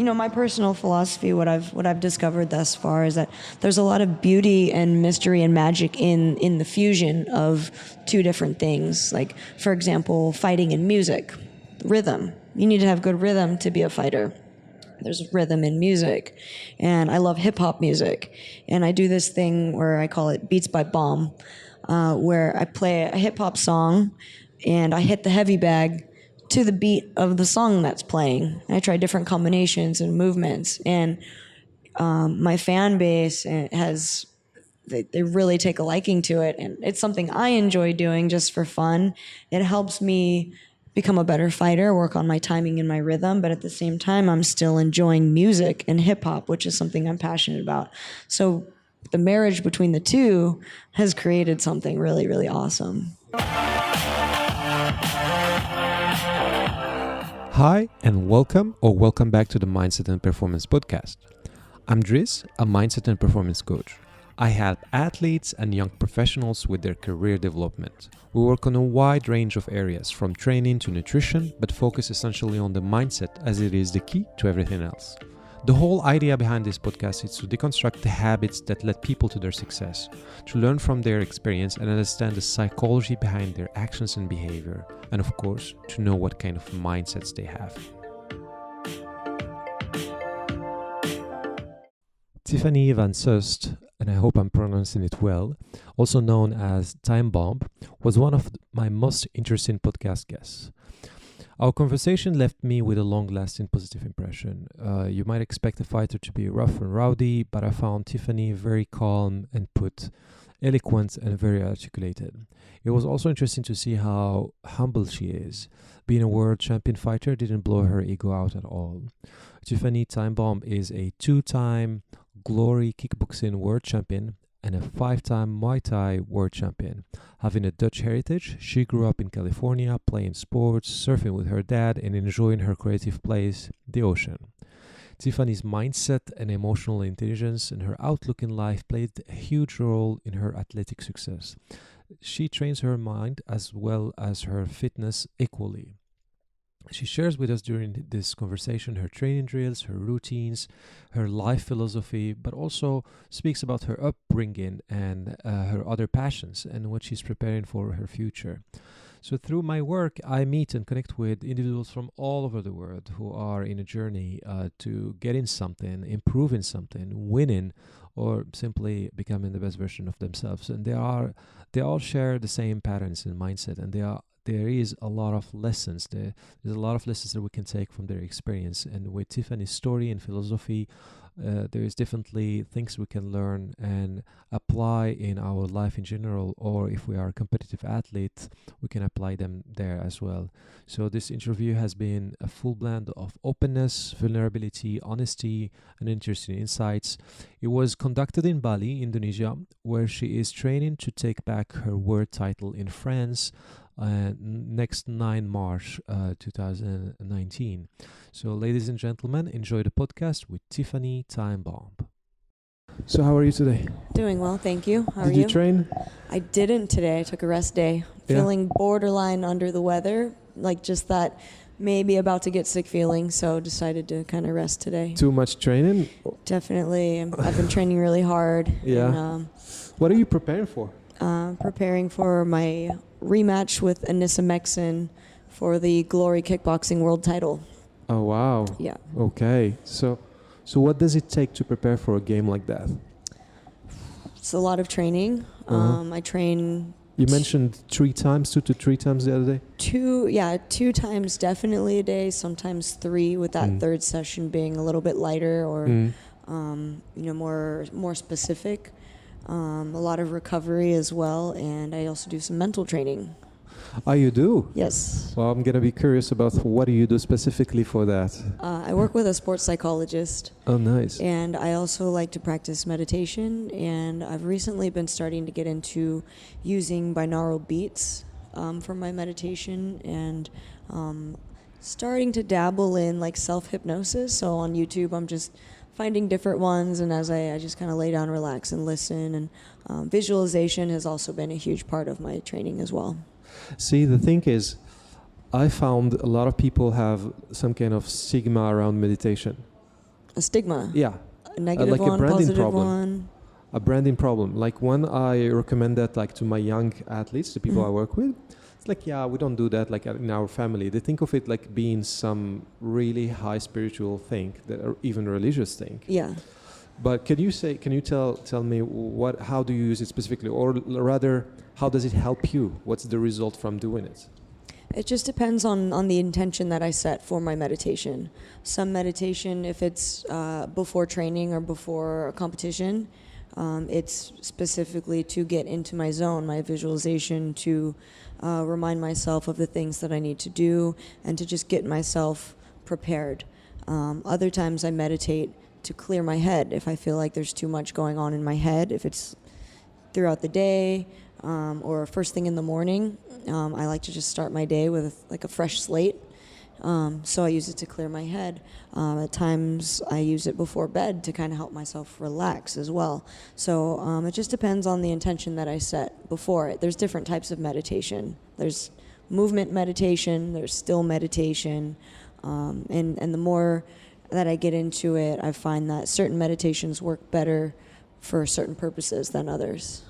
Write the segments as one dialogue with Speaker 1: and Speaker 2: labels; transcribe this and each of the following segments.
Speaker 1: my personal philosophy, what I've discovered thus far is that there's a lot of beauty and mystery and magic in the fusion of two different things. Like, for example, fighting and music, rhythm. You need to have good rhythm to be a fighter. There's rhythm in music, and I love hip hop music, and I do this thing where I call it Beats by Bomb, where I play a hip hop song, and I hit the heavy bag to the beat of the song that's playing. I try different combinations and movements, and my fan base they really take a liking to it, and it's something I enjoy doing just for fun. It helps me become a better fighter, work on my timing and my rhythm, but at the same time, I'm still enjoying music and hip hop, which is something I'm passionate about. So the marriage between the two has created something really, really awesome.
Speaker 2: Hi, and welcome back to the Mindset and Performance Podcast. I'm Driz, a mindset and performance coach. I help athletes and young professionals with their career development. We work on a wide range of areas, from training to nutrition, but focus essentially on the mindset as it is the key to everything else. The whole idea behind this podcast is to deconstruct the habits that led people to their success, to learn from their experience and understand the psychology behind their actions and behavior, and of course, to know what kind of mindsets they have. Tiffany Van Soest, and I hope I'm pronouncing it well, also known as Time Bomb, was one of my most interesting podcast guests. Our conversation left me with a long-lasting positive impression. You might expect a fighter to be rough and rowdy, but I found Tiffany very calm and put, eloquent and very articulated. It was also interesting to see how humble she is. Being a world champion fighter didn't blow her ego out at all. Tiffany Time Bomb is a 2-time Glory Kickboxing World Champion and a 5-time Muay Thai World Champion. Having a Dutch heritage, she grew up in California playing sports, surfing with her dad, and enjoying her creative place, the ocean. Tiffany's mindset and emotional intelligence and her outlook in life played a huge role in her athletic success. She trains her mind as well as her fitness equally. She shares with us during this conversation her training drills, her routines, her life philosophy, but also speaks about her upbringing and her other passions and what she's preparing for her future. So through my work, I meet and connect with individuals from all over the world who are in a journey to getting something, improving something, winning, or simply becoming the best version of themselves. And they all share the same patterns and mindset, and there is a lot of lessons. There's a lot of lessons that we can take from their experience. And with Tiffany's story and philosophy, there is definitely things we can learn and apply in our life in general, or if we are a competitive athlete, we can apply them there as well. So this interview has been a full blend of openness, vulnerability, honesty, and interesting insights. It was conducted in Bali, Indonesia, where she is training to take back her world title in France next 9 March 2019. So ladies and gentlemen, enjoy the podcast with Tiffany Time Bomb. So how are you today?
Speaker 1: Doing well, thank you. How are you?
Speaker 2: Did you train?
Speaker 1: I didn't today. I took a rest day.
Speaker 2: Yeah.
Speaker 1: Feeling borderline under the weather, like just that maybe about to get sick feeling, so decided to kind of rest today.
Speaker 2: Too much training?
Speaker 1: Definitely. I've been training really hard.
Speaker 2: Yeah.
Speaker 1: And,
Speaker 2: what are you preparing for?
Speaker 1: preparing for my rematch with Anissa Mexon for the Glory Kickboxing World title.
Speaker 2: Oh, wow.
Speaker 1: Yeah.
Speaker 2: Okay. So what does it take to prepare for a game like that?
Speaker 1: It's a lot of training. I train...
Speaker 2: You mentioned 3 times, 2 to 3 times the other day?
Speaker 1: 2 times definitely a day, sometimes 3, with that third session being a little bit lighter or more specific. A lot of recovery as well, and I also do some mental training.
Speaker 2: Oh, you do?
Speaker 1: Yes.
Speaker 2: Well, I'm going to be curious about what do you do specifically for that?
Speaker 1: I work with a sports psychologist.
Speaker 2: Oh, nice.
Speaker 1: And I also like to practice meditation, and I've recently been starting to get into using binaural beats for my meditation, and starting to dabble in like self-hypnosis. So on YouTube, I'm just finding different ones, and as I just kind of lay down, relax, and listen. And visualization has also been a huge part of my training as well.
Speaker 2: See, the thing is, I found a lot of people have some kind of stigma around meditation.
Speaker 1: A stigma.
Speaker 2: Yeah.
Speaker 1: A negative
Speaker 2: Like a
Speaker 1: one,
Speaker 2: branding
Speaker 1: positive
Speaker 2: problem.
Speaker 1: one.
Speaker 2: A branding problem. Like when I recommend that like to my young athletes, the people I work with, it's like, yeah, we don't do that like in our family. They think of it like being some really high spiritual thing, or even religious thing.
Speaker 1: Yeah.
Speaker 2: But can you tell me how do you use it specifically, or rather, how does it help you? What's the result from doing it?
Speaker 1: It just depends on the intention that I set for my meditation. Some meditation, if it's before training or before a competition, it's specifically to get into my zone, my visualization, to remind myself of the things that I need to do and to just get myself prepared. Other times I meditate to clear my head if I feel like there's too much going on in my head, if it's throughout the day or first thing in the morning. I like to just start my day with like a fresh slate. So I use it to clear my head. At times I use it before bed to kind of help myself relax as well. So it just depends on the intention that I set before it. There's different types of meditation. There's movement meditation, there's still meditation, and the more that I get into it, I find that certain meditations work better for certain purposes than others.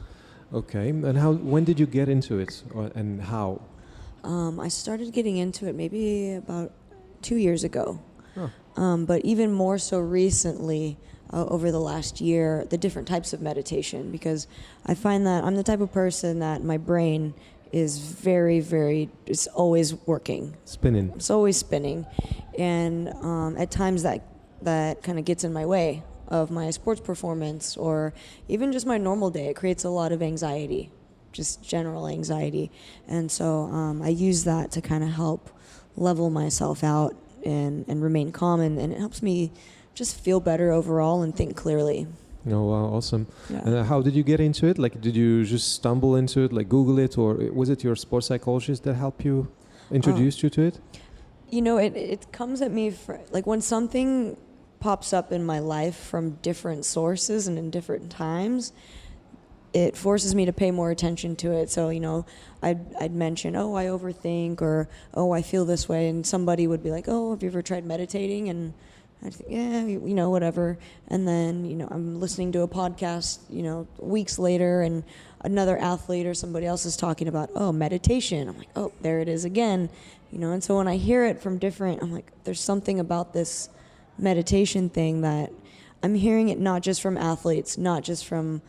Speaker 2: Okay, and when did you get into it, and how?
Speaker 1: I started getting into it maybe about 2 years ago.
Speaker 2: Oh.
Speaker 1: But even more so recently, over the last year, the different types of meditation, because I find that I'm the type of person that my brain is it's always working.
Speaker 2: Spinning.
Speaker 1: It's always spinning. And at times that kind of gets in my way of my sports performance or even just my normal day. It creates a lot of anxiety, just general anxiety. And so I use that to kind of help level myself out and remain calm. And it helps me just feel better overall and think clearly.
Speaker 2: Oh, wow, awesome.
Speaker 1: Yeah.
Speaker 2: And how did you get into it? Like, did you just stumble into it, like Google it, or was it your sports psychologist that helped you, introduced you to it?
Speaker 1: You know, it comes at me like when something pops up in my life from different sources and in different times, it forces me to pay more attention to it. So, you know, I'd mention, oh, I overthink, or, oh, I feel this way. And somebody would be like, oh, have you ever tried meditating? And I'd think, yeah, you know, whatever. And then, you know, I'm listening to a podcast, you know, weeks later, and another athlete or somebody else is talking about, oh, meditation. I'm like, oh, there it is again. You know, and so when I hear it from different, I'm like, there's something about this meditation thing that I'm hearing it not just from athletes, not just from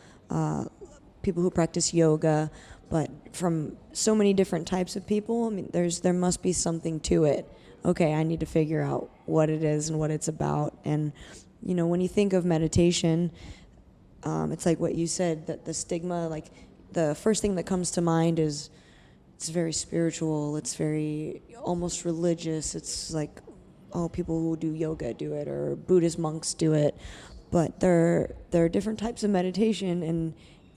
Speaker 1: people who practice yoga, but from so many different types of people. I mean, there must be something to it. Okay, I need to figure out what it is and what it's about. And, you know, when you think of meditation, it's like what you said, that the stigma, like the first thing that comes to mind is it's very spiritual, it's very almost religious. It's like, oh, people who do yoga do it, or Buddhist monks do it. But there are different types of meditation,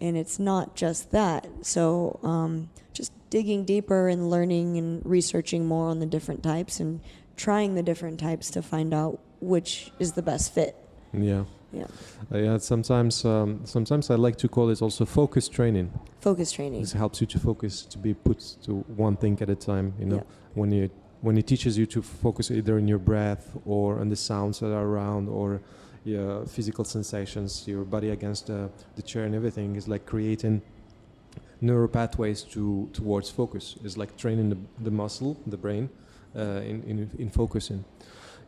Speaker 1: and it's not just that. So just digging deeper and learning and researching more on the different types and trying the different types to find out which is the best fit.
Speaker 2: Yeah.
Speaker 1: Yeah.
Speaker 2: Yeah. Sometimes I like to call it also focus training.
Speaker 1: Focus training.
Speaker 2: This helps you to focus, to be put to one thing at a time. You know, when it teaches you to focus either in your breath or on the sounds that are around, or your physical sensations, your body against the chair and everything, is like creating neural pathways towards focus. It's like training the muscle, the brain, in focusing.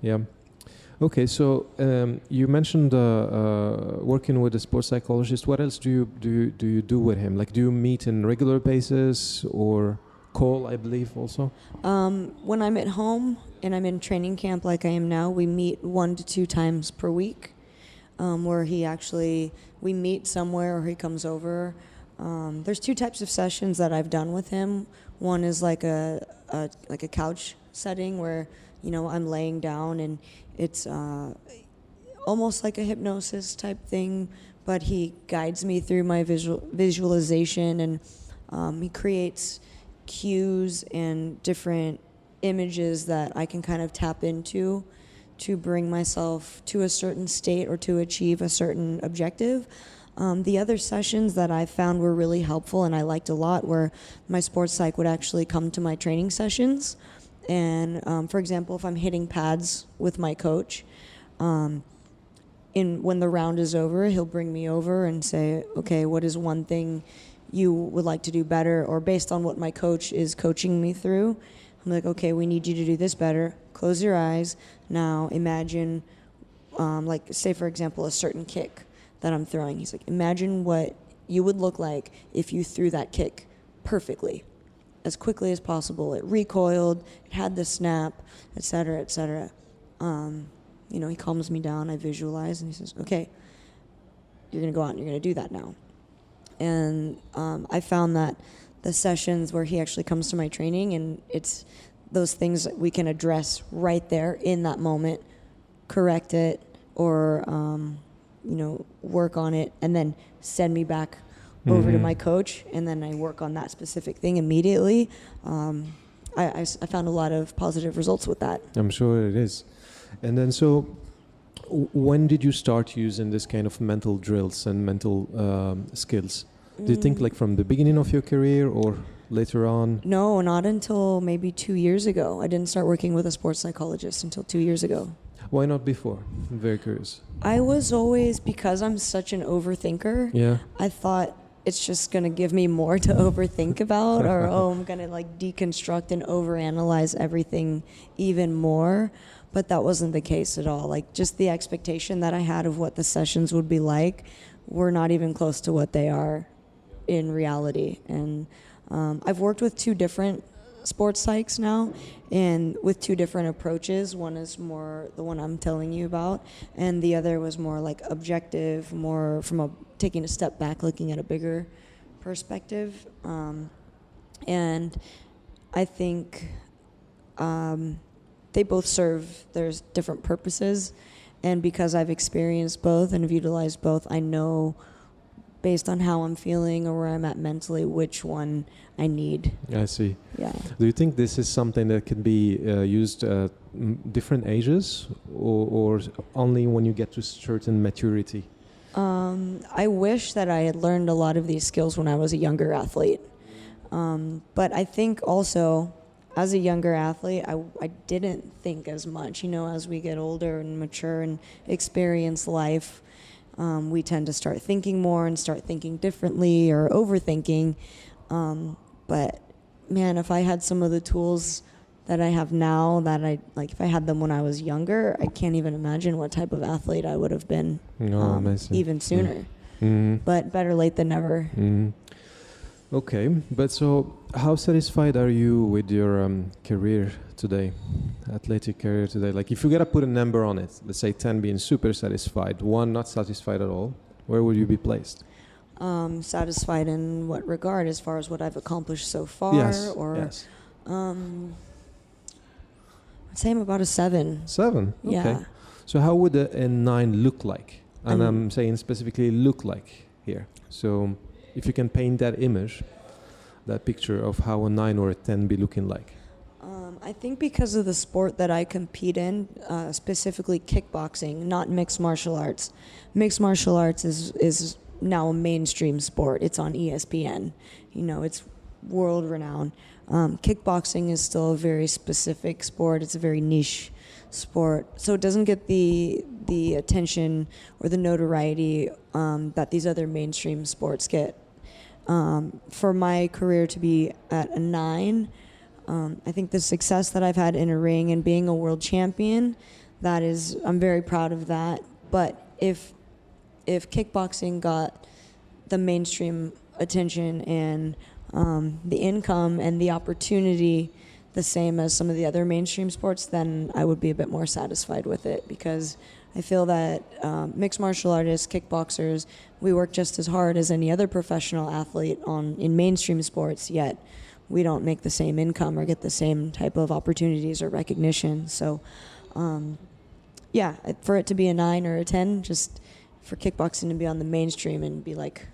Speaker 2: Yeah. Okay, so you mentioned working with a sports psychologist. What else do you do with him? Like, do you meet in regular basis or call, I believe, also?
Speaker 1: When I'm at home and I'm in training camp like I am now, we meet 1 to 2 times per week, where we meet somewhere or he comes over. There's 2 types of sessions that I've done with him. One is like a couch setting where, you know, I'm laying down and it's almost like a hypnosis type thing, but he guides me through my visualization, and he creates cues and different images that I can kind of tap into to bring myself to a certain state or to achieve a certain objective. The other sessions that I found were really helpful and I liked a lot were my sports psych would actually come to my training sessions. And for example, if I'm hitting pads with my coach, when the round is over, he'll bring me over and say, okay, what is one thing you would like to do better? Or based on what my coach is coaching me through, I'm like, okay, we need you to do this better. Close your eyes. Now imagine, like, say, for example, a certain kick that I'm throwing. He's like, imagine what you would look like if you threw that kick perfectly, as quickly as possible. It recoiled, it had the snap, et cetera, et cetera. He calms me down, I visualize, and he says, okay, you're going to go out and you're going to do that now. And I found that the sessions where he actually comes to my training, and it's those things that we can address right there in that moment, correct it, or work on it, and then send me back over to my coach, and then I work on that specific thing immediately. I found a lot of positive results with that.
Speaker 2: I'm sure it is. And then when did you start using this kind of mental drills and mental skills? Do you think like from the beginning of your career or later on?
Speaker 1: No, not until maybe 2 years ago. I didn't start working with a sports psychologist until 2 years ago.
Speaker 2: Why not before? I'm very curious.
Speaker 1: I was always, because I'm such an overthinker, I thought it's just going to give me more to overthink about, or I'm going to like deconstruct and overanalyze everything even more. But that wasn't the case at all. Like, just the expectation that I had of what the sessions would be like were not even close to what they are in reality. And I've worked with 2 different sports psychs now, and with 2 different approaches. One is more the one I'm telling you about, and the other was more like objective, more from taking a step back, looking at a bigger perspective. And I think they both serve their different purposes, and because I've experienced both and have utilized both, I know based on how I'm feeling or where I'm at mentally which one I need.
Speaker 2: I see.
Speaker 1: Yeah.
Speaker 2: Do you think this is something that can be used at different ages, or only when you get to certain maturity?
Speaker 1: I wish that I had learned a lot of these skills when I was a younger athlete. But I think also, as a younger athlete, I didn't think as much. As we get older and mature and experience life, we tend to start thinking more and start thinking differently or overthinking. But man, if I had some of the tools that I have now, if I had them when I was younger, I can't even imagine what type of athlete I would have been even sooner. But better late than never.
Speaker 2: Okay, but so how satisfied are you with your career today, athletic career today? Like, if you gotta put a number on it, let's say 10 being super satisfied, 1 not satisfied at all, where would you be placed?
Speaker 1: Satisfied in what regard? As far as what I've accomplished so far?
Speaker 2: Yes.
Speaker 1: I'd say I'm about a 7.
Speaker 2: 7? Okay.
Speaker 1: Yeah.
Speaker 2: So how would a 9 look like? And I'm saying specifically look like here. So if you can paint that image, that picture of how a 9 or a 10 be looking like.
Speaker 1: I think because of the sport that I compete in, specifically kickboxing, not mixed martial arts. Mixed martial arts is now a mainstream sport. It's on ESPN. It's world renowned. Kickboxing is still a very specific sport. It's a very niche sport, so it doesn't get the attention or the notoriety that these other mainstream sports get. For my career to be at a 9, I think the success that I've had in a ring and being a world champion, I'm very proud of that. But if kickboxing got the mainstream attention and the income and the opportunity the same as some of the other mainstream sports, then I would be a bit more satisfied with it, because I feel that mixed martial artists, kickboxers, we work just as hard as any other professional athlete in mainstream sports, yet we don't make the same income or get the same type of opportunities or recognition. So for it to be a 9 or a 10, just for kickboxing to be on the mainstream and be like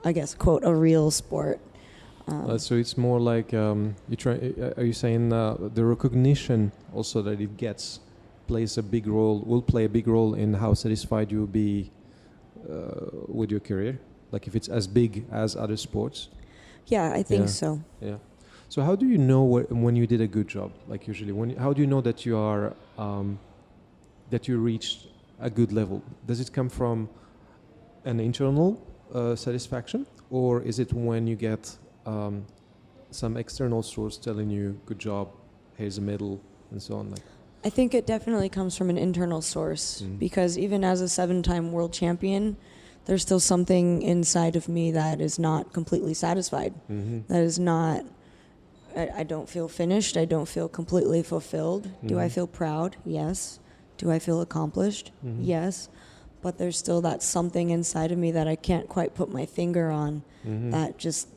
Speaker 1: I guess, quote, a real sport.
Speaker 2: So it's more like are you saying the recognition also that it gets will play a big role in how satisfied you'll be with your career? Like, if it's as big as other sports?
Speaker 1: Yeah, I think so.
Speaker 2: Yeah. So how do you know when you did a good job? Like, usually, how do you know that you are that you reached a good level? Does it come from an internal satisfaction, or is it when you get some external source telling you, good job, here's a medal, and so on? Like,
Speaker 1: I think it definitely comes from an internal source, because even as a 7-time world champion, there's still something inside of me that is not completely satisfied. That is not, I don't feel finished. I don't feel completely fulfilled. Do I feel proud? Yes. Do I feel accomplished? Yes. But there's still that something inside of me that I can't quite put my finger on that just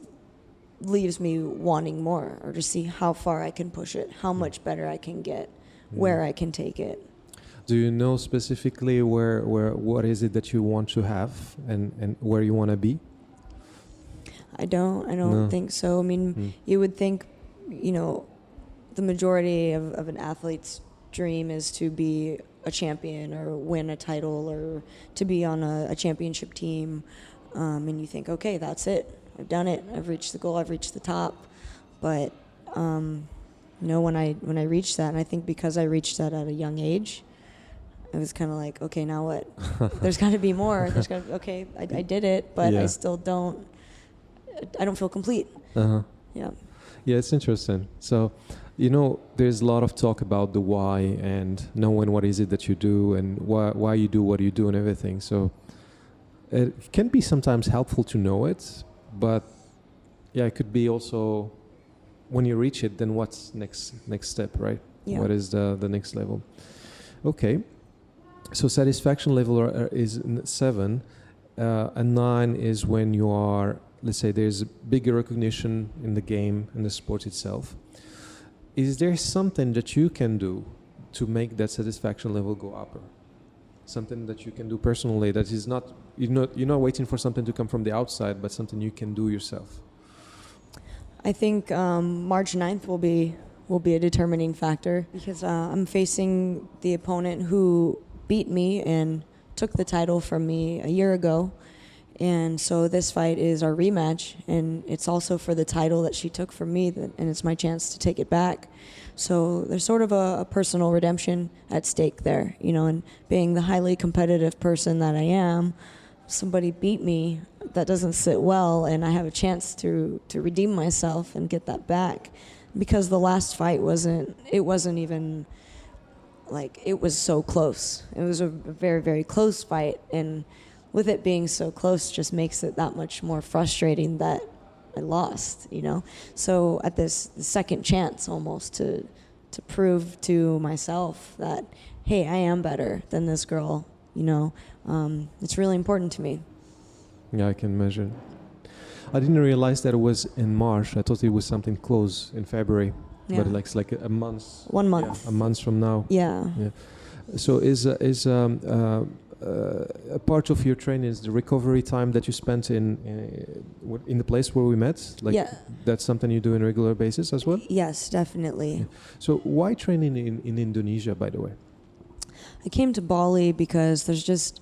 Speaker 1: leaves me wanting more, or to see how far I can push it, how much better I can get, where I can take it.
Speaker 2: do you know specifically where what is it that you want to have and where you want to be?
Speaker 1: I don't think so. I mean, you would think, you know, the majority of an athlete's dream is to be a champion or win a title or to be on a championship team. And you think, okay, that's it. I've done it. I've reached the goal. I've reached the top. But, you know, when I reached that, and I think because I reached that at a young age, I was kind of like, okay, now what? There's got to be more. There's got to, okay, I did it, but I still don't feel complete. Yeah.
Speaker 2: Yeah, it's interesting. So, you know, there's a lot of talk about the why and knowing what is it that you do and why you do what you do and everything. So it can be sometimes helpful to know it, but yeah, it could be also when you reach it, then what's next step, right?
Speaker 1: Yeah.
Speaker 2: What is the next level? Okay. So satisfaction level is 7, and 9 is when you are, let's say, there's bigger recognition in the game and the sport itself. Is there something that you can do to make that satisfaction level go upper? Something that you can do personally that is not you're not waiting for something to come from the outside, but something you can do yourself.
Speaker 1: I think March 9th will be a determining factor, because I'm facing the opponent who beat me and took the title from me a year ago. And so this fight is our rematch, and it's also for the title that she took from me, and it's my chance to take it back. So there's sort of a personal redemption at stake there, you know, and being the highly competitive person that I am, somebody beat me, that doesn't sit well, and I have a chance to redeem myself and get that back. Because the last fight wasn't even, like, it was so close. It was a very, very close fight, and with it being so close just makes it that much more frustrating that I lost, you know? So at this second chance almost to prove to myself that, hey, I am better than this girl, you know, it's really important to me.
Speaker 2: Yeah, I can imagine. I didn't realize that it was in March. I thought it was something close in February.
Speaker 1: Yeah.
Speaker 2: But it's like a month.
Speaker 1: 1 month.
Speaker 2: Yeah, a month from now.
Speaker 1: Yeah.
Speaker 2: So is a part of your training is the recovery time that you spent in the place where we met? Like,
Speaker 1: yeah.
Speaker 2: That's something you do on a regular basis as well?
Speaker 1: Yes, definitely.
Speaker 2: Yeah. So why training in Indonesia, by the way?
Speaker 1: I came to Bali because there's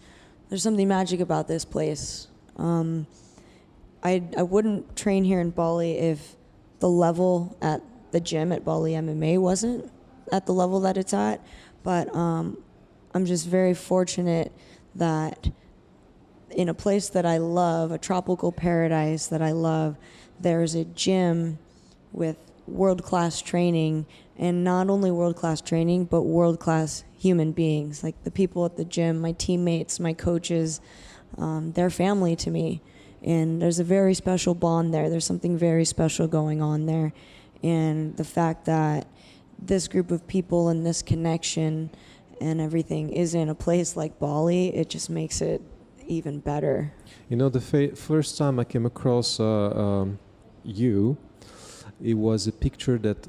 Speaker 1: something magic about this place. I wouldn't train here in Bali if the level at the gym at Bali MMA wasn't at the level that it's at, but I'm just very fortunate that in a place that I love, a tropical paradise that I love, there's a gym with world-class training, and not only world-class training, but world-class human beings. Like the people at the gym, my teammates, my coaches, they're family to me. And there's a very special bond there. There's something very special going on there. And the fact that this group of people and this connection and everything is in a place like Bali, it just makes it even better.
Speaker 2: You know, the first time I came across you, it was a picture that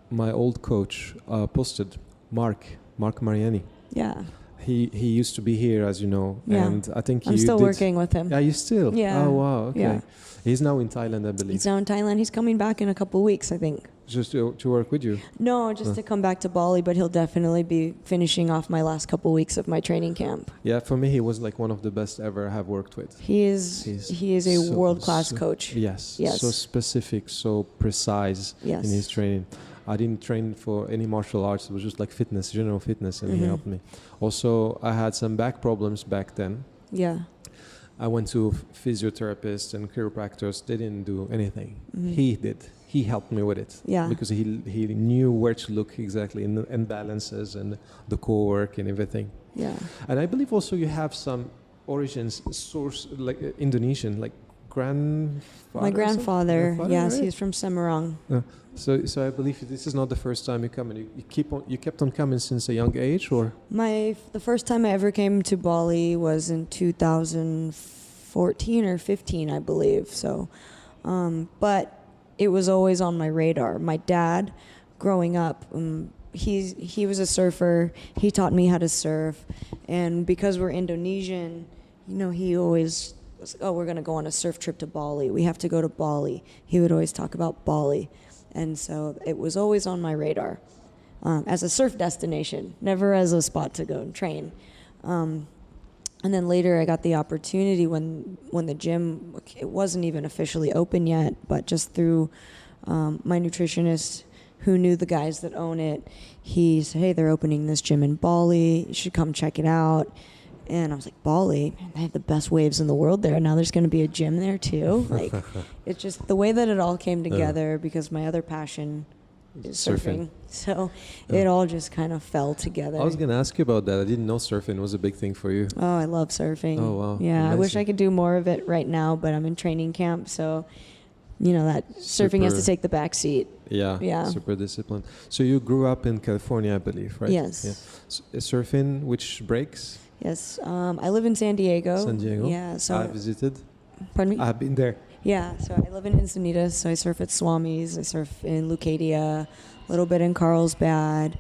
Speaker 2: my old coach posted, Mark Mariani.
Speaker 1: Yeah.
Speaker 2: He used to be here, as you know,
Speaker 1: yeah.
Speaker 2: and I think
Speaker 1: I'm still working with him.
Speaker 2: Yeah, you still?
Speaker 1: Yeah.
Speaker 2: Oh, wow, okay.
Speaker 1: Yeah.
Speaker 2: He's now in Thailand, I believe.
Speaker 1: He's now in Thailand. He's coming back in a couple of weeks, I think.
Speaker 2: Just to work with you?
Speaker 1: No, just to come back to Bali, but he'll definitely be finishing off my last couple of weeks of my training camp.
Speaker 2: Yeah, for me, he was like one of the best ever I have worked with.
Speaker 1: He is a world-class coach.
Speaker 2: Yes.
Speaker 1: Yes.
Speaker 2: So specific, so precise
Speaker 1: yes.
Speaker 2: in his training. I didn't train for any martial arts. It was just like fitness, general fitness, and he helped me. Also, I had some back problems back then.
Speaker 1: Yeah.
Speaker 2: I went to physiotherapists and chiropractors. They didn't do anything. He did. He helped me with it.
Speaker 1: Yeah.
Speaker 2: Because he knew where to look exactly in the imbalances and the core work and everything.
Speaker 1: Yeah.
Speaker 2: And I believe also you have some origins, source, like Indonesian, like grandfather.
Speaker 1: My grandfather, yes,
Speaker 2: right?
Speaker 1: he's from Semarang.
Speaker 2: So I believe this is not the first time you come, and you kept on coming since a young age, or?
Speaker 1: The first time I ever came to Bali was in 2014 or 15, I believe. So, but it was always on my radar. My dad, growing up, he was a surfer. He taught me how to surf, and because we're Indonesian, he always was like, "Oh, we're gonna go on a surf trip to Bali. We have to go to Bali." He would always talk about Bali, and so it was always on my radar as a surf destination, never as a spot to go and train. And then later I got the opportunity when the gym, it wasn't even officially open yet, but just through my nutritionist who knew the guys that own it, he said, "Hey, they're opening this gym in Bali. You should come check it out." And I was like, "Bali? Man, they have the best waves in the world there. Now there's going to be a gym there too." Like, it's just the way that it all came together because my other passion is surfing. So it all just kind of fell together.
Speaker 2: I was going to ask you about that. I didn't know surfing was a big thing for you.
Speaker 1: Oh, I love surfing.
Speaker 2: Oh, wow.
Speaker 1: Yeah,
Speaker 2: Amazing.
Speaker 1: I wish I could do more of it right now, but I'm in training camp, so that surfing has to take the back seat.
Speaker 2: Yeah. Super disciplined. So you grew up in California, I believe, right?
Speaker 1: Yes.
Speaker 2: Yeah. Surfing, which breaks?
Speaker 1: Yes. I live in San Diego.
Speaker 2: San Diego?
Speaker 1: Yeah. So
Speaker 2: I visited.
Speaker 1: Pardon me?
Speaker 2: I've been there.
Speaker 1: Yeah. So I live in Encinitas. So I surf at Swami's. I surf in Leucadia, a little bit in Carlsbad,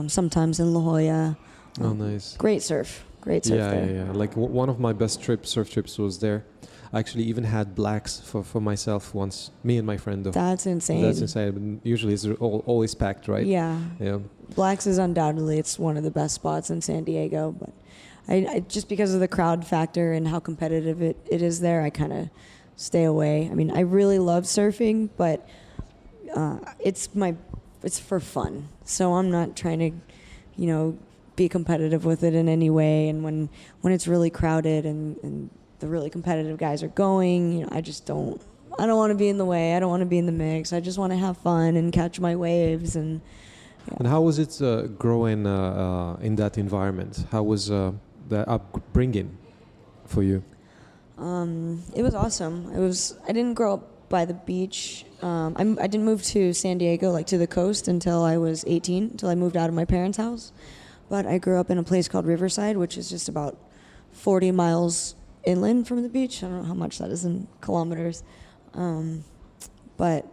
Speaker 1: sometimes in La Jolla.
Speaker 2: Oh, nice.
Speaker 1: Great surf. Great surf there.
Speaker 2: Yeah. Like one of my best surf trips was there. I actually even had blacks for myself once. Me and my friend, though.
Speaker 1: That's insane.
Speaker 2: That's insane. But usually it's always packed, right?
Speaker 1: Yeah.
Speaker 2: Yeah.
Speaker 1: Blacks is undoubtedly it's one of the best spots in San Diego, but I just because of the crowd factor and how competitive it is there, I kind of stay away. I mean, I really love surfing, but it's for fun. So I'm not trying to, be competitive with it in any way. And when it's really crowded and the really competitive guys are going, I don't want to be in the way. I don't want to be in the mix. I just want to have fun and catch my waves. And
Speaker 2: how was it growing in that environment? How was the upbringing for you?
Speaker 1: It was awesome. I didn't grow up by the beach. I didn't move to San Diego, like to the coast, until I was 18, until I moved out of my parents' house. But I grew up in a place called Riverside, which is just about 40 miles inland from the beach. I don't know how much that is in kilometers. But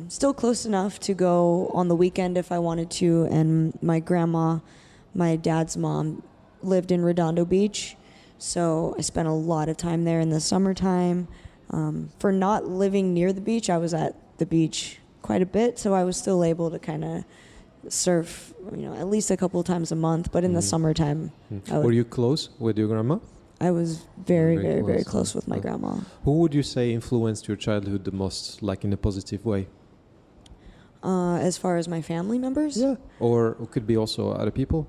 Speaker 1: still close enough to go on the weekend if I wanted to. And my grandma, my dad's mom, lived in Redondo Beach. So I spent a lot of time there in the summertime. For not living near the beach, I was at the beach quite a bit. So I was still able to kind of surf, at least a couple of times a month. But in the summertime,
Speaker 2: Were you close with your grandma?
Speaker 1: I was very close with my grandma.
Speaker 2: Who would you say influenced your childhood the most, like in a positive way?
Speaker 1: As far as my family members?
Speaker 2: Yeah. Or it could be also other people?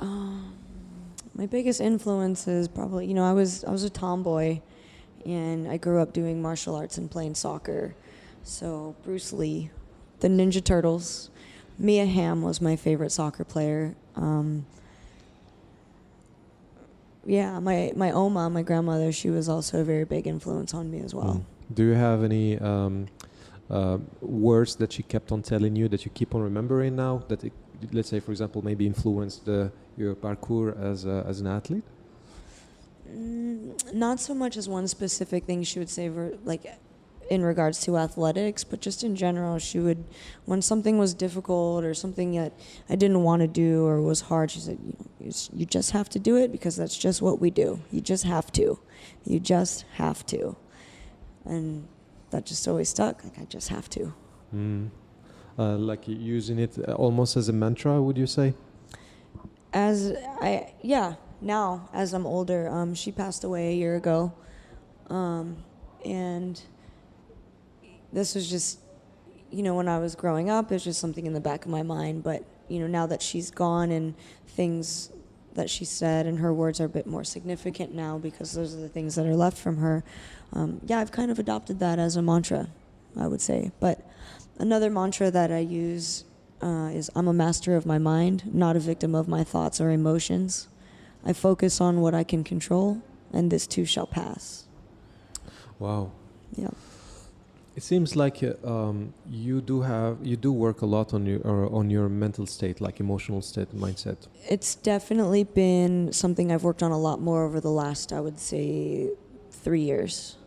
Speaker 1: My biggest influence is probably, I was a tomboy, and I grew up doing martial arts and playing soccer. So Bruce Lee, the Ninja Turtles. Mia Hamm was my favorite soccer player. My Oma, my grandmother, she was also a very big influence on me as well.
Speaker 2: Do you have any words that she kept on telling you that you keep on remembering now? That, let's say, for example, maybe influenced your parkour as an athlete?
Speaker 1: Not so much as one specific thing she would say, in regards to athletics, but just in general, she would, when something was difficult or something that I didn't want to do or was hard, she said, you just have to do it because that's just what we do. You just have to. You just have to. And that just always stuck. Like, I just have to.
Speaker 2: Like using it almost as a mantra, would you say?
Speaker 1: Now, as I'm older, she passed away a year ago. And this was just, when I was growing up, it was just something in the back of my mind. But, now that she's gone and things that she said and her words are a bit more significant now because those are the things that are left from her. I've kind of adopted that as a mantra, I would say. But another mantra that I use is I'm a master of my mind, not a victim of my thoughts or emotions. I focus on what I can control, and this too shall pass.
Speaker 2: Wow.
Speaker 1: Yeah.
Speaker 2: It seems like you do work a lot on your mental state, like emotional state, mindset.
Speaker 1: It's definitely been something I've worked on a lot more over the last, I would say, 3 years.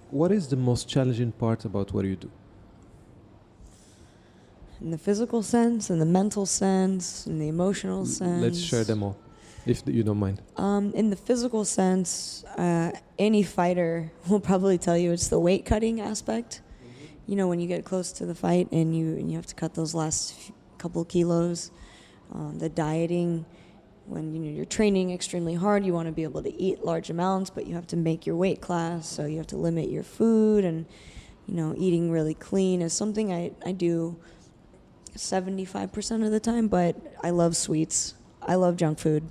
Speaker 2: What is the most challenging part about what you do?
Speaker 1: In the physical sense, in the mental sense, in the emotional sense.
Speaker 2: Let's share them all, if you don't mind.
Speaker 1: In the physical sense, any fighter will probably tell you it's the weight cutting aspect. When you get close to the fight and you have to cut those last couple kilos. The dieting, when you're training extremely hard, you want to be able to eat large amounts, but you have to make your weight class, so you have to limit your food. And eating really clean is something I do 75% of the time, but I love sweets. I love junk food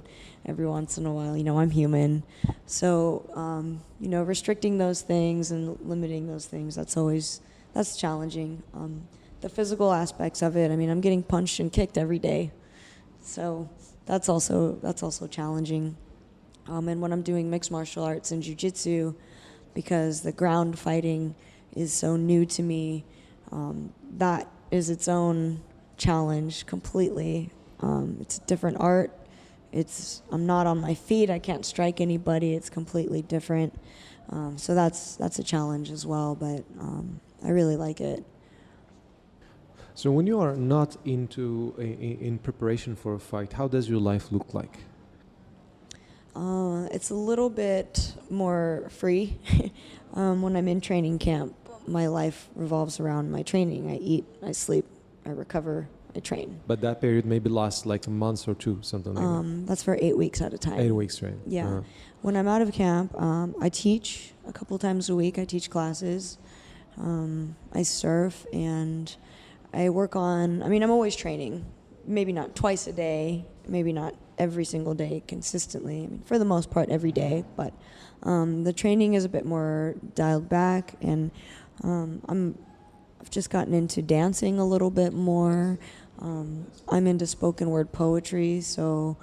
Speaker 1: every once in a while. I'm human. So, restricting those things and limiting those things, that's challenging. The physical aspects of it, I'm getting punched and kicked every day. So that's also challenging. And when I'm doing mixed martial arts and jiu-jitsu, because the ground fighting is so new to me, that is its own challenge completely. It's a different art. I'm not on my feet. I can't strike anybody. It's completely different. So that's a challenge as well, but I really like it.
Speaker 2: So when you are not in preparation for a fight, how does your life look like?
Speaker 1: It's a little bit more free. When I'm in training camp, my life revolves around my training. I eat, I sleep, I recover, I train.
Speaker 2: But that period maybe lasts like a month or two, something like that.
Speaker 1: That's for 8 weeks at a time.
Speaker 2: 8 weeks, right?
Speaker 1: Yeah.
Speaker 2: Uh-huh.
Speaker 1: When I'm out of camp, I teach a couple times a week. I teach classes. I surf, and I work on, I'm always training. Maybe not twice a day, maybe not every single day consistently. For the most part, every day. But the training is a bit more dialed back, and I've just gotten into dancing a little bit more. I'm into spoken word poetry, so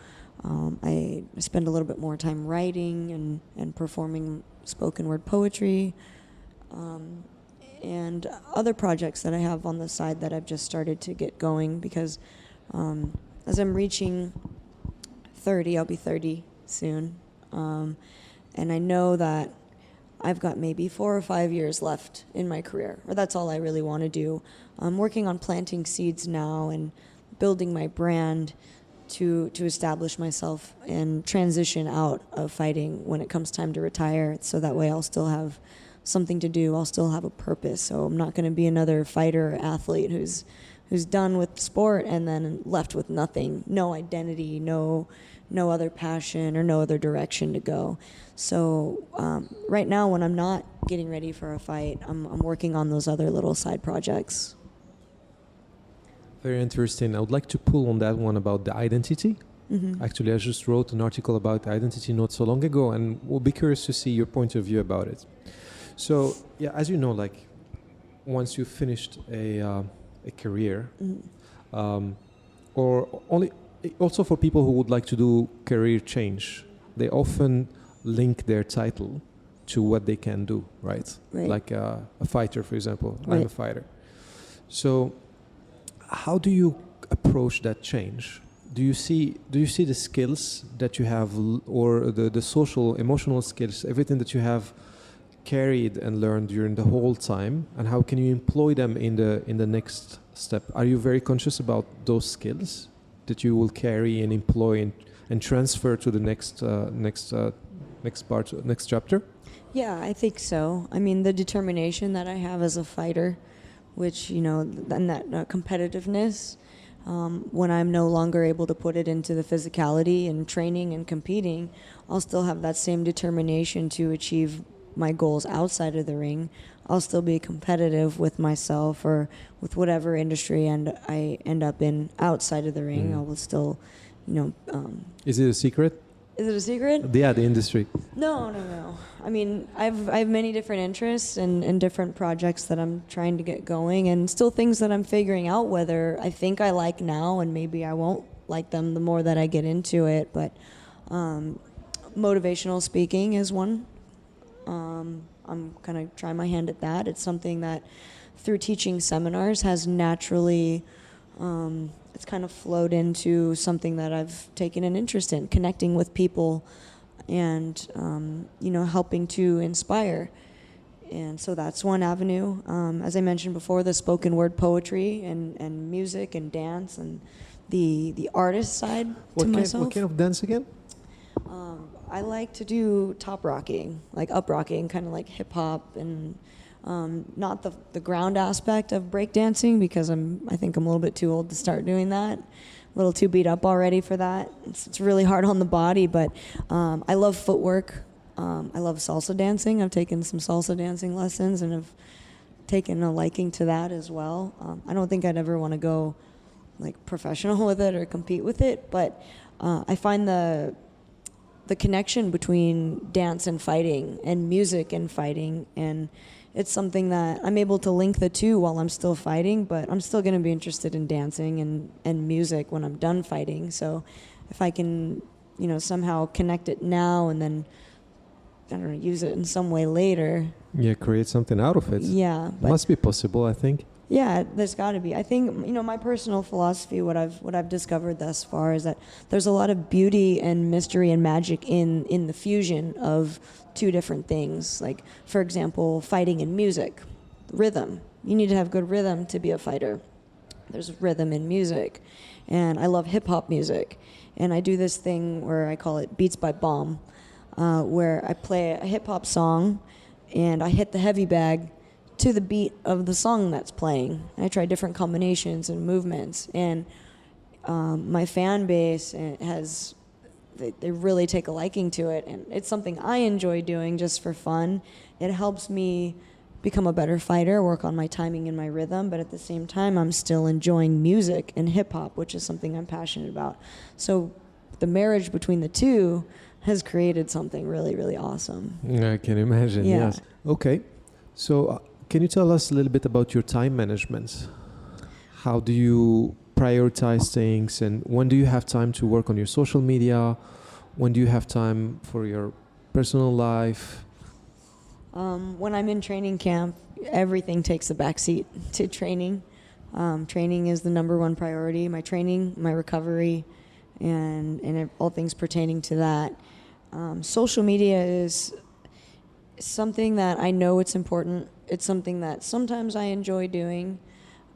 Speaker 1: I spend a little bit more time writing and performing spoken word poetry. And other projects that I have on the side that I've just started to get going, because as I'm reaching 30, I'll be 30 soon, and I know that I've got maybe 4 or 5 years left in my career, or that's all I really want to do. I'm working on planting seeds now and building my brand to establish myself and transition out of fighting when it comes time to retire, so that way I'll still have something to do. I'll still have a purpose. So I'm not going to be another fighter or athlete who's done with sport and then left with nothing, no identity, no other passion or no other direction to go. So right now, when I'm not getting ready for a fight, I'm working on those other little side projects.
Speaker 2: Very interesting. I would like to pull on that one about the identity. Mm-hmm. Actually, I just wrote an article about identity not so long ago, and we'll be curious to see your point of view about it. So, yeah, as you know, like once you've finished a career, mm-hmm. Or only also for people who would like to do career change, they often link their title to what they can do, right? Like a fighter, for example. Right. I'm a fighter. So how do you approach that change? Do you see the skills that you have, or the social, emotional skills, everything that you have carried and learned during the whole time, and how can you employ them in the next step? Are you very conscious about those skills that you will carry and employ and transfer to the next chapter? Yeah,
Speaker 1: I think so. I mean, the determination that I have as a fighter, which, and that competitiveness, when I'm no longer able to put it into the physicality and training and competing, I'll still have that same determination to achieve my goals outside of the ring, I'll still be competitive with myself or with whatever industry I end up in outside of the ring. I will still,
Speaker 2: Is it a secret?
Speaker 1: Is it a secret?
Speaker 2: Yeah, the industry.
Speaker 1: No. I mean, I have many different interests and different projects that I'm trying to get going, and still things that I'm figuring out whether I think I like now, and maybe I won't like them the more that I get into it. But motivational speaking is one. I'm kind of trying my hand at that. It's something that through teaching seminars has naturally, it's kind of flowed into something that I've taken an interest in, connecting with people and, helping to inspire. And so that's one avenue. As I mentioned before, the spoken word poetry and music and dance and the artist side to myself.
Speaker 2: What kind of dance again?
Speaker 1: I like to do top rocking, like up rocking, kind of like hip hop, and not the ground aspect of breakdancing, because I think I'm a little bit too old to start doing that. A little too beat up already for that. It's really hard on the body, but I love footwork. I love salsa dancing. I've taken some salsa dancing lessons and have taken a liking to that as well. I don't think I'd ever want to go like professional with it or compete with it, but I find the connection between dance and fighting and music and fighting, and it's something that I'm able to link the two while I'm still fighting, but I'm still going to be interested in dancing and music when I'm done fighting. So if I can, somehow connect it now and then, I don't know, use it in some way later.
Speaker 2: Yeah, create something out of it.
Speaker 1: Yeah.
Speaker 2: Must be possible, I think.
Speaker 1: Yeah, there's got to be. I think, my personal philosophy, what I've discovered thus far is that there's a lot of beauty and mystery and magic in the fusion of two different things. Like, for example, fighting and music, rhythm. You need to have good rhythm to be a fighter. There's rhythm in music. And I love hip hop music. And I do this thing where I call it Beats by Bomb, where I play a hip hop song and I hit the heavy bag to the beat of the song that's playing. I try different combinations and movements, and my fan base they really take a liking to it, and it's something I enjoy doing just for fun. It helps me become a better fighter, work on my timing and my rhythm, but at the same time I'm still enjoying music and hip-hop, which is something I'm passionate about. So the marriage between the two has created something really, really awesome.
Speaker 2: I can imagine,
Speaker 1: yeah.
Speaker 2: Yes. Okay, so can you tell us a little bit about your time management? How do you prioritize things, and when do you have time to work on your social media? When do you have time for your personal life?
Speaker 1: When I'm in training camp, everything takes a backseat to training. Training is the number one priority. My training, my recovery, and all things pertaining to that. Social media is something that I know it's important. It's something that sometimes I enjoy doing.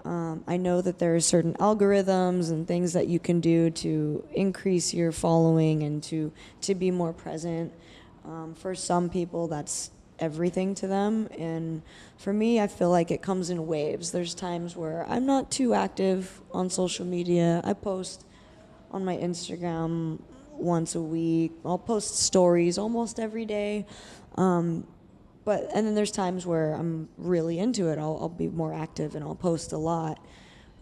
Speaker 1: I know that there are certain algorithms and things that you can do to increase your following and to be more present. For some people, that's everything to them. And for me, I feel like it comes in waves. There's times where I'm not too active on social media. I post on my Instagram once a week. I'll post stories almost every day. And then there's times where I'm really into it. I'll be more active and I'll post a lot.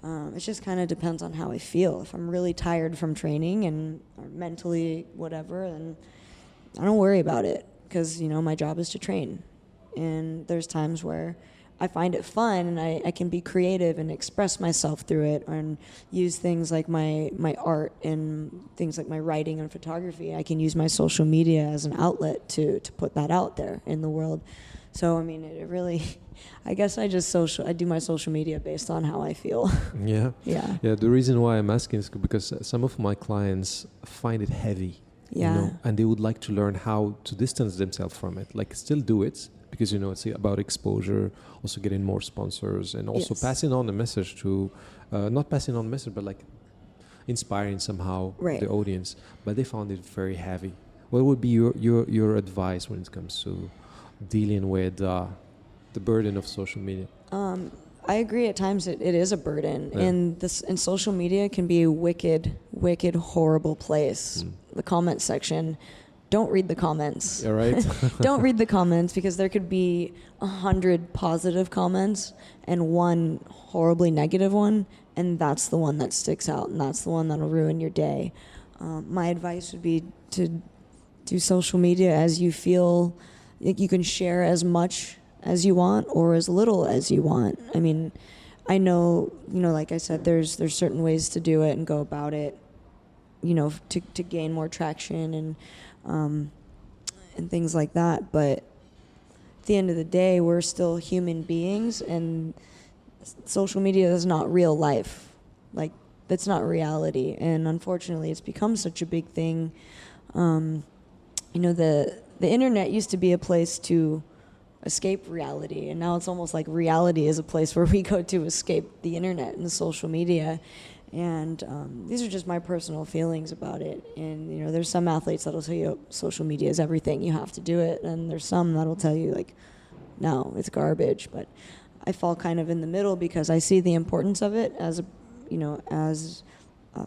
Speaker 1: It just kind of depends on how I feel. If I'm really tired from training or mentally whatever, then I don't worry about it, because my job is to train. And there's times where I find it fun and I can be creative and express myself through it, and use things like my art and things like my writing and photography. I can use my social media as an outlet to put that out there in the world. So, it really, I guess I do my social media based on how I feel.
Speaker 2: Yeah.
Speaker 1: Yeah.
Speaker 2: Yeah, the reason why I'm asking is because some of my clients find it heavy.
Speaker 1: Yeah.
Speaker 2: And they would like to learn how to distance themselves from it. Like, still do it, because it's about exposure, also getting more sponsors, and also passing on the message to not passing on the message, but like inspiring somehow the audience. But they found it very heavy. What would be your advice when it comes to dealing with the burden of social media?
Speaker 1: I agree. At times it is a burden, and social media can be a wicked, horrible place. The comment section, don't read the comments.
Speaker 2: Yeah, right.
Speaker 1: Don't read the comments, because there could be 100 positive comments and one horribly negative one, and that's the one that sticks out, and that's the one that'll ruin your day. My advice would be to do social media as you feel. Like, you can share as much as you want or as little as you want. I mean, I know, like I said, there's certain ways to do it and go about it, to gain more traction and things like that. But at the end of the day, we're still human beings, and social media is not real life. Like, that's not reality. And unfortunately, it's become such a big thing. The internet used to be a place to escape reality, and now it's almost like reality is a place where we go to escape the internet and the social media. And these are just my personal feelings about it. And there's some athletes that'll tell you social media is everything, you have to do it, and there's some that'll tell you like, no, it's garbage. But I fall kind of in the middle, because I see the importance of it as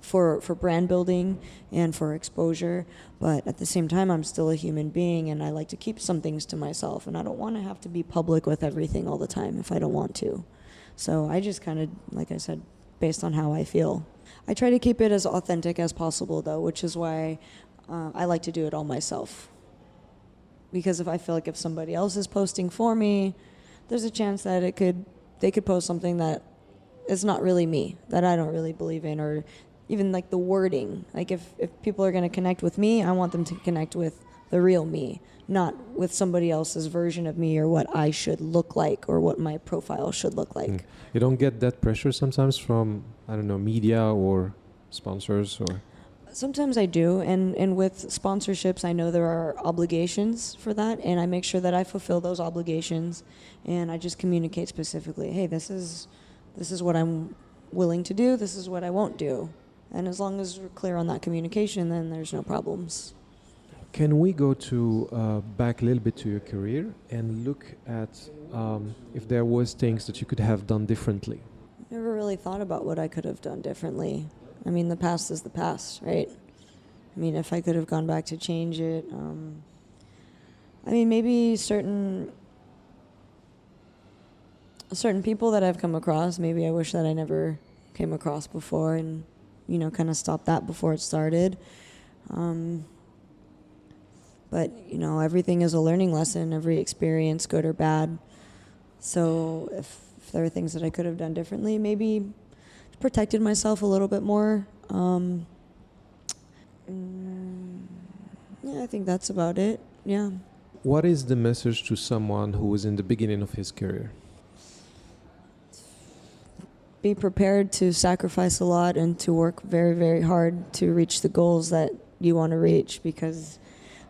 Speaker 1: for brand building and for exposure. But at the same time, I'm still a human being, and I like to keep some things to myself, and I don't want to have to be public with everything all the time if I don't want to. So I just kind of, like I said, based on how I feel. I try to keep it as authentic as possible, though, which is why I like to do it all myself. Because if I feel like if somebody else is posting for me, there's a chance that they could post something that is not really me, that I don't really believe in, or even like the wording. Like, if people are going to connect with me, I want them to connect with the real me, not with somebody else's version of me or what I should look like or what my profile should look like.
Speaker 2: You don't get that pressure sometimes from, I don't know, media or sponsors? Or
Speaker 1: Sometimes I do, and with sponsorships, I know there are obligations for that, and I make sure that I fulfill those obligations, and I just communicate specifically, hey, this is what I'm willing to do, this is what I won't do. And as long as we're clear on that communication, then there's no problems.
Speaker 2: Can we go to back a little bit to your career and look at if there was things that you could have done differently?
Speaker 1: Never really thought about what I could have done differently. I mean, the past is the past, right? I mean, if I could have gone back to change it, maybe certain people that I've come across, maybe I wish that I never came across before, and kind of stop that before it started. But, everything is a learning lesson, every experience, good or bad. So if there are things that I could have done differently, maybe protected myself a little bit more. I think that's about it, yeah.
Speaker 2: What is the message to someone who is in the beginning of his career?
Speaker 1: Be prepared to sacrifice a lot and to work very, very hard to reach the goals that you want to reach, because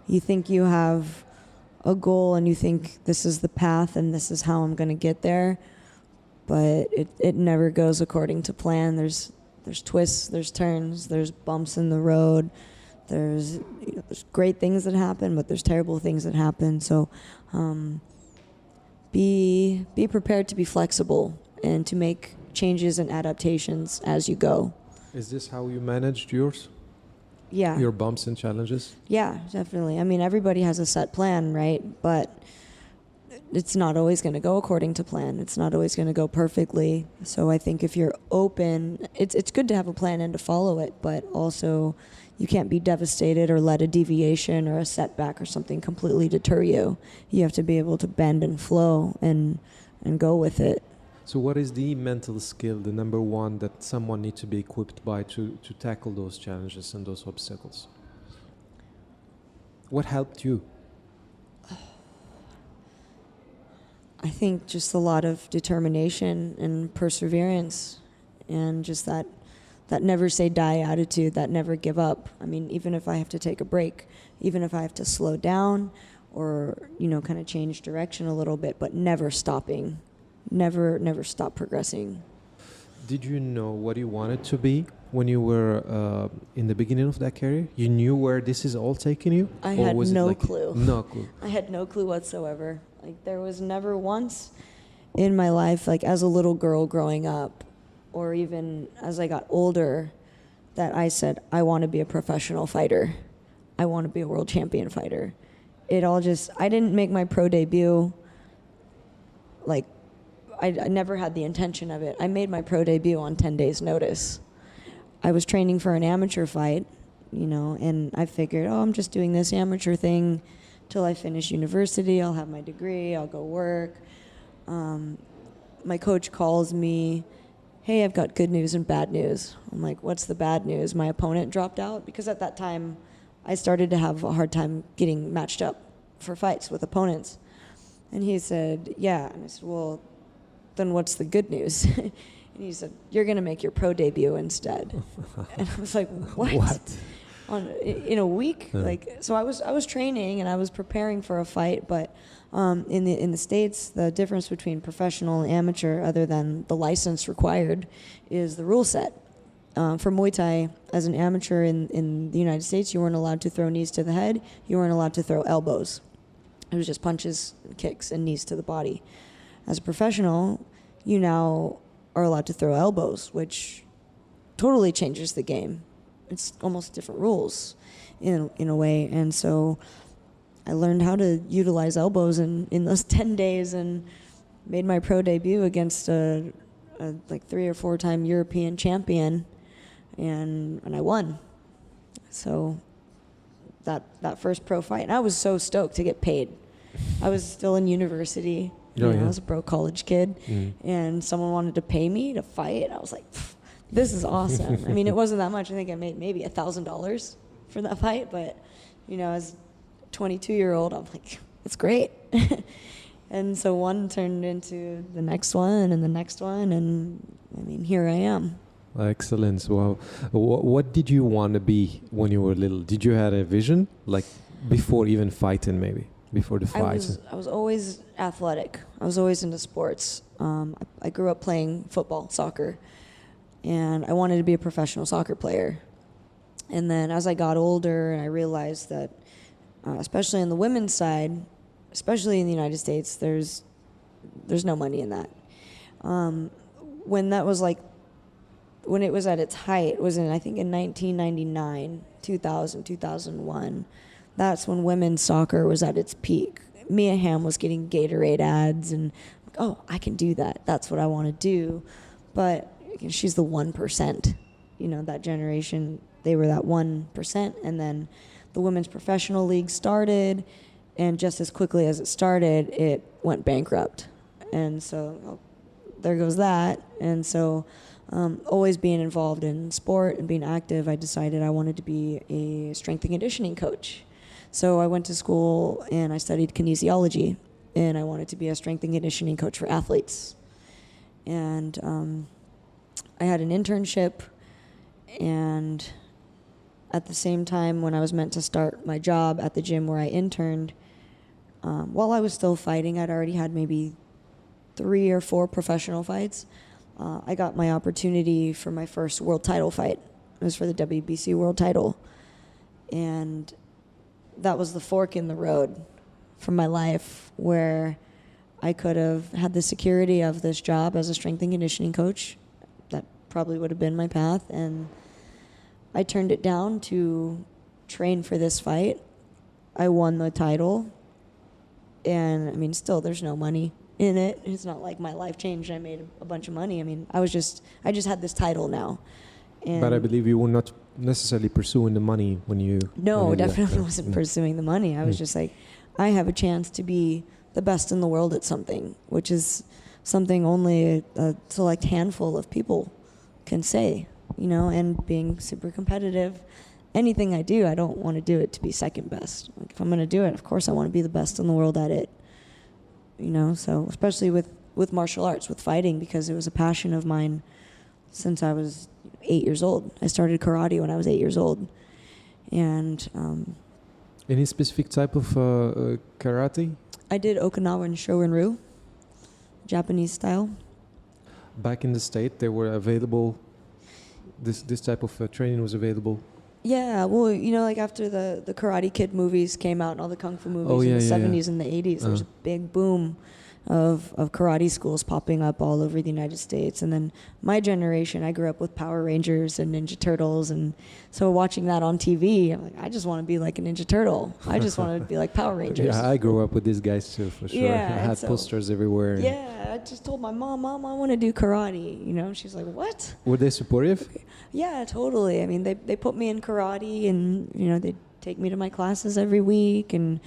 Speaker 1: you think you have a goal and you think this is the path and this is how I'm going to get there, but it never goes according to plan. There's twists, there's turns, there's bumps in the road, there's great things that happen, but there's terrible things that happen. So be prepared to be flexible and to make changes and adaptations as you go.
Speaker 2: Is this how you managed yours?
Speaker 1: Yeah.
Speaker 2: Your bumps and challenges?
Speaker 1: Yeah, definitely. I mean, everybody has a set plan, right? But it's not always going to go according to plan. It's not always going to go perfectly. So I think if you're open, it's good to have a plan and to follow it, but also you can't be devastated or let a deviation or a setback or something completely deter you. You have to be able to bend and flow and go with it.
Speaker 2: So what is the mental skill, the number one that someone needs to be equipped by to tackle those challenges and those obstacles? What helped you?
Speaker 1: I think just a lot of determination and perseverance, and just that never say die attitude, that never give up. I mean, even if I have to take a break, even if I have to slow down or, kind of change direction a little bit, but never stopping. Never stop progressing.
Speaker 2: Did you know what you wanted to be when you were in the beginning of that career? You knew where this is all taking you?
Speaker 1: I had no clue.
Speaker 2: No clue.
Speaker 1: I had no clue whatsoever. Like, there was never once in my life, like as a little girl growing up, or even as I got older, that I said, I want to be a professional fighter. I want to be a world champion fighter. It all just, I didn't make my pro debut, like, I never had the intention of it. I made my pro debut on 10 days notice. I was training for an amateur fight, you know, and I figured, oh, I'm just doing this amateur thing till I finish university. I'll have my degree, I'll go work. My coach calls me, hey, I've got good news and bad news. I'm like, what's the bad news? My opponent dropped out, because at that time I started to have a hard time getting matched up for fights with opponents. And he said, yeah. And I said, well, then what's the good news? And he said, you're going to make your pro debut instead. And I was like, what? In a week?
Speaker 2: Yeah.
Speaker 1: Like, so I was training and I was preparing for a fight, but in the States, the difference between professional and amateur, other than the license required, is the rule set. For Muay Thai, as an amateur in the United States, you weren't allowed to throw knees to the head. You weren't allowed to throw elbows. It was just punches, kicks, and knees to the body. As a professional, you now are allowed to throw elbows, which totally changes the game. It's almost different rules in a way. And so I learned how to utilize elbows in those 10 days and made my pro debut against a like 3 or 4 time European champion, and I won. So that first pro fight, and I was so stoked to get paid. I was still in university. I was a broke college kid, and someone wanted to pay me to fight. I was like, this is awesome. I mean, it wasn't that much. I think I made maybe $1,000 for that fight, but, you know, as a 22-year-old, I'm like, it's great. And so one turned into the next one and the next one, and, I mean, here I am.
Speaker 2: Excellent. Wow. What did you want to be when you were little? Did you have a vision, like before even fighting, maybe? Before the fight?
Speaker 1: I was always athletic. I was always into sports. I grew up playing football, soccer, and I wanted to be a professional soccer player. And then as I got older, I realized that, especially on the women's side, especially in the United States, there's no money in that. When it was at its height, was in, I think, in 1999, 2000, 2001. That's when women's soccer was at its peak. Mia Hamm was getting Gatorade ads, and, oh, I can do that. That's what I want to do. But she's the 1%. You know, that generation, they were that 1%. And then the women's professional league started, and just as quickly as it started, it went bankrupt. And so there goes that. And so always being involved in sport and being active, I decided I wanted to be a strength and conditioning coach. So I went to school and I studied kinesiology, and I wanted to be a strength and conditioning coach for athletes. And I had an internship, and at the same time when I was meant to start my job at the gym where I interned, while I was still fighting, I'd already had maybe 3 or 4 professional fights. I got my opportunity for my first world title fight. It was for the WBC world title. And that was the fork in the road for my life, where I could have had the security of this job as a strength and conditioning coach. That probably would have been my path. And I turned it down to train for this fight. I won the title. And, I mean, still, there's no money in it. It's not like my life changed and I made a bunch of money. I mean, I just had this title now. And
Speaker 2: but I believe you were not necessarily pursuing the money when you...
Speaker 1: No, definitely wasn't pursuing the money. I was just like, I have a chance to be the best in the world at something, which is something only a select handful of people can say, you know, and being super competitive. Anything I do, I don't want to do it to be second best. Like, if I'm going to do it, of course I want to be the best in the world at it. You know, so especially with martial arts, with fighting, because it was a passion of mine since I was 8 years old. I started karate when I was 8 years old. And
Speaker 2: any specific type of karate?
Speaker 1: I did Okinawan Shorin-ryu, Japanese style.
Speaker 2: Back in the States, they were available. This type of training was available.
Speaker 1: Yeah, well, you know, like after the Karate Kid movies came out and all the Kung Fu movies in the 70s and the 80s, there was a big boom. of karate schools popping up all over the United States. And then my generation, I grew up with Power Rangers and Ninja Turtles, and so watching that on TV, I'm like, I just want to be like a Ninja Turtle. I just want to be like Power Rangers.
Speaker 2: Yeah, I grew up with these guys too, for sure.
Speaker 1: Yeah,
Speaker 2: I had posters everywhere.
Speaker 1: Yeah, I just told my mom, I want to do karate. You know, she's like, what?
Speaker 2: Were they supportive?
Speaker 1: Yeah, totally. I mean, they put me in karate, and you know, they'd take me to my classes every week, and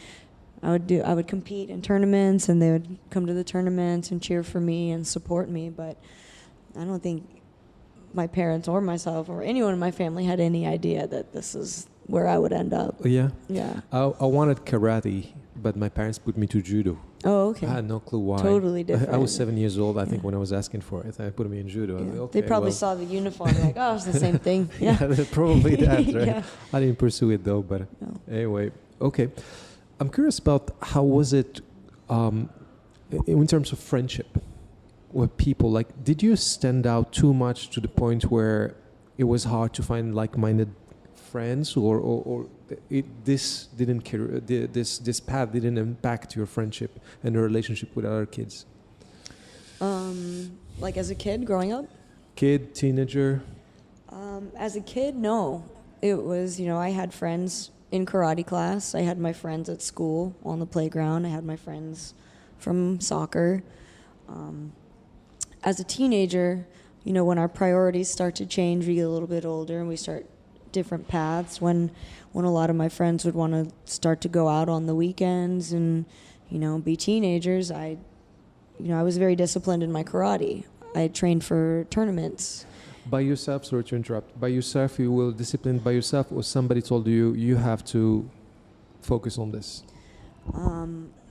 Speaker 1: I would compete in tournaments, and they would come to the tournaments and cheer for me and support me. But I don't think my parents or myself or anyone in my family had any idea that this is where I would end up.
Speaker 2: Yeah.
Speaker 1: Yeah.
Speaker 2: I wanted karate, but my parents put me to judo.
Speaker 1: Oh, okay.
Speaker 2: I had no clue why.
Speaker 1: Totally different.
Speaker 2: I was 7 years old, I think, when I was asking for it. I put me in judo.
Speaker 1: Yeah.
Speaker 2: Like, okay,
Speaker 1: they probably saw the uniform, like, oh, it's the same thing. Yeah,
Speaker 2: probably that, right?
Speaker 1: Yeah.
Speaker 2: I didn't pursue it though, but
Speaker 1: No.
Speaker 2: anyway, okay. I'm curious about how was it in terms of friendship with people. Like, did you stand out too much to the point where it was hard to find like-minded friends, or this path didn't impact your friendship and your relationship with other kids?
Speaker 1: Like as a kid growing up?
Speaker 2: Kid, teenager?
Speaker 1: As a kid, no. It was, you know, I had friends in karate class. I had my friends at school on the playground. I had my friends from soccer. As a teenager, you know, when our priorities start to change, we get a little bit older and we start different paths. When a lot of my friends would want to start to go out on the weekends and, you know, be teenagers, I was very disciplined in my karate. I trained for tournaments.
Speaker 2: By yourself, sorry to interrupt. By yourself, you were disciplined by yourself, or somebody told you you have to focus on this?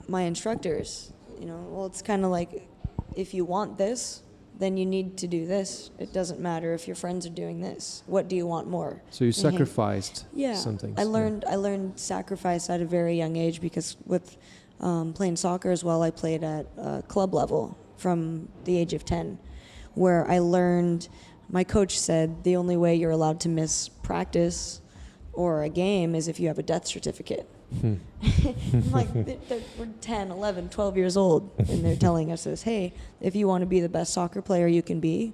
Speaker 1: My instructors, you know, well, it's kind of like, if you want this, then you need to do this. It doesn't matter if your friends are doing this. What do you want more?
Speaker 2: So you sacrificed some things.
Speaker 1: I learned sacrifice at a very young age, because with playing soccer as well, I played at club level from the age of 10, where I learned. My coach said the only way you're allowed to miss practice or a game is if you have a death certificate. Like, we're 10, 11, 12 years old, and they're telling us this, hey, if you want to be the best soccer player you can be,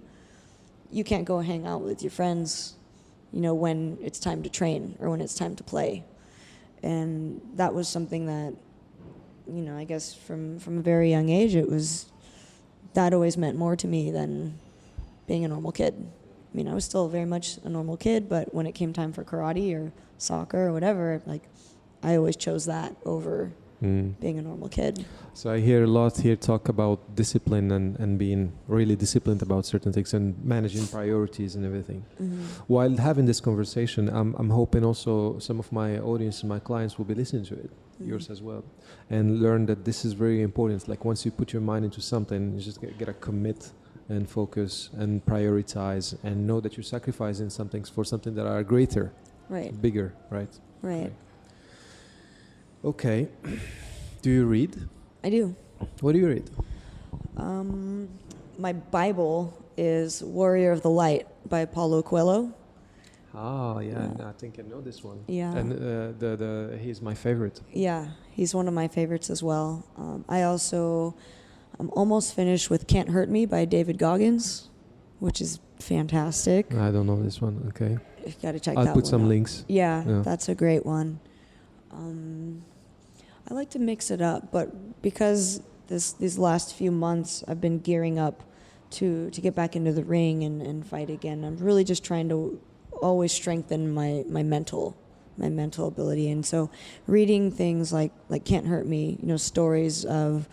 Speaker 1: you can't go hang out with your friends, you know, when it's time to train or when it's time to play. And that was something that, you know, I guess from a very young age, that always meant more to me than being a normal kid. I mean, I was still very much a normal kid, but when it came time for karate or soccer or whatever, like, I always chose that over being a normal kid.
Speaker 2: So I hear a lot here talk about discipline and being really disciplined about certain things and managing priorities and everything.
Speaker 1: Mm-hmm.
Speaker 2: While having this conversation, I'm hoping also some of my audience and my clients will be listening to it, yours as well, and learn that this is very important. Like, once you put your mind into something, you just gotta commit and focus and prioritize and know that you're sacrificing some things for something that are greater, bigger, right?
Speaker 1: Right.
Speaker 2: Okay. Do you read?
Speaker 1: I do.
Speaker 2: What do you read?
Speaker 1: My Bible is Warrior of the Light by Paulo Coelho.
Speaker 2: Oh, yeah. I think I know this one.
Speaker 1: Yeah.
Speaker 2: And he's my favorite.
Speaker 1: Yeah, he's one of my favorites as well. I'm almost finished with Can't Hurt Me by David Goggins, which is fantastic.
Speaker 2: I don't know this one. Okay.
Speaker 1: You got to check that one out.
Speaker 2: I'll put some links.
Speaker 1: Yeah, that's a great one. I like to mix it up, but because these last few months I've been gearing up to get back into the ring and fight again, I'm really just trying to always strengthen my mental ability. And so reading things like Can't Hurt Me, you know, stories of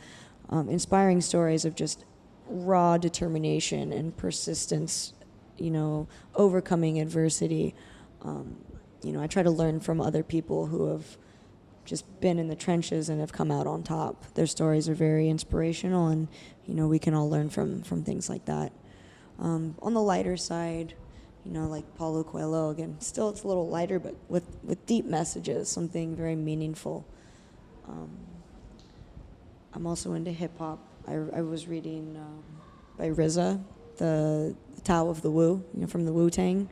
Speaker 1: inspiring stories of just raw determination and persistence, you know, overcoming adversity. You know, I try to learn from other people who have just been in the trenches and have come out on top. Their stories are very inspirational, and, you know, we can all learn from things like that. On the lighter side, you know, like Paulo Coelho, again, still it's a little lighter, but with deep messages, something very meaningful. I'm also into hip-hop. I was reading by RZA, the Tao of the Wu, you know, from the Wu-Tang.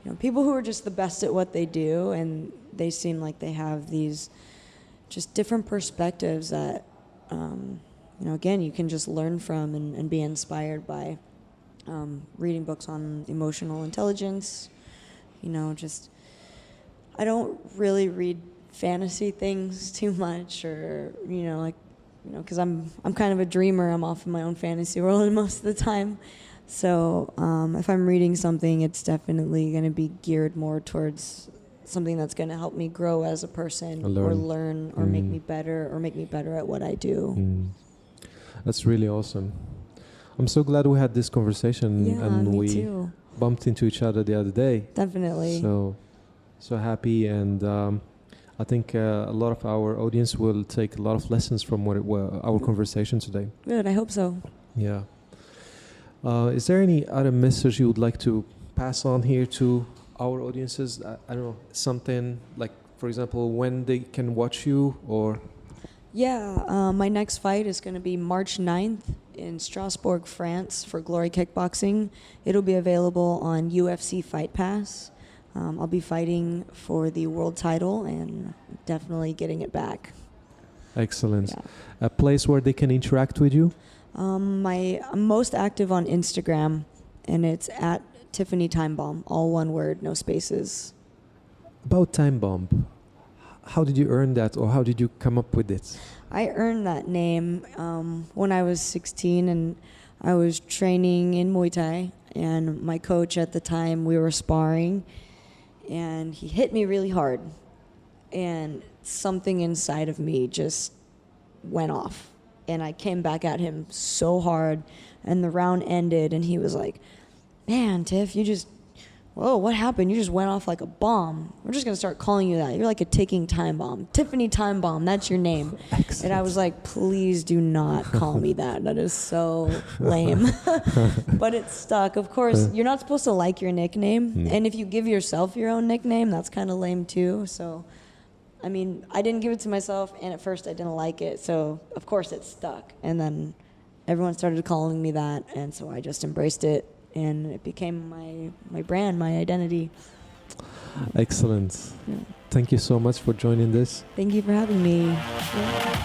Speaker 1: You know, people who are just the best at what they do, and they seem like they have these just different perspectives that again, you can just learn from and be inspired by reading books on emotional intelligence. Just I don't really read fantasy things too much, or because I'm kind of a dreamer. I'm off in my own fantasy world most of the time. So if I'm reading something, it's definitely going to be geared more towards something that's going to help me grow as a person, or learn, or make me better, at what I do.
Speaker 2: That's really awesome. I'm so glad we had this conversation, and
Speaker 1: me
Speaker 2: we
Speaker 1: too.
Speaker 2: bumped into each other the other day.
Speaker 1: Definitely.
Speaker 2: So happy, and I think a lot of our audience will take a lot of lessons from our conversation today.
Speaker 1: Good, I hope so.
Speaker 2: Yeah. Is there any other message you would like to pass on here to our audiences? I don't know, something like, for example, when they can watch you, or...
Speaker 1: Yeah, my next fight is going to be March 9th in Strasbourg, France for Glory Kickboxing. It'll be available on UFC Fight Pass. I'll be fighting for the world title and definitely getting it back.
Speaker 2: Excellent.
Speaker 1: Yeah.
Speaker 2: A place where they can interact with you?
Speaker 1: I'm most active on Instagram, and it's at Tiffany Time Bomb, all one word, no spaces.
Speaker 2: About Time Bomb, how did you earn that, or how did you come up with it?
Speaker 1: I earned that name when I was 16, and I was training in Muay Thai, and my coach at the time, we were sparring, and he hit me really hard, and something inside of me just went off, and I came back at him so hard, and the round ended, and he was like, "Man, Tiff, whoa, what happened? You just went off like a bomb. We're just going to start calling you that. You're like a ticking time bomb. Tiffany Time Bomb, that's your name."
Speaker 2: Excellent.
Speaker 1: And I was like, please do not call me that. That is so lame. But it stuck. Of course, you're not supposed to like your nickname. And if you give yourself your own nickname, that's kind of lame too. So, I mean, I didn't give it to myself, and at first I didn't like it. So, of course, it stuck. And then everyone started calling me that, and so I just embraced it. And it became my brand, my identity.
Speaker 2: Excellent.
Speaker 1: Yeah.
Speaker 2: Thank you so much for joining this.
Speaker 1: Thank you for having me. Yeah.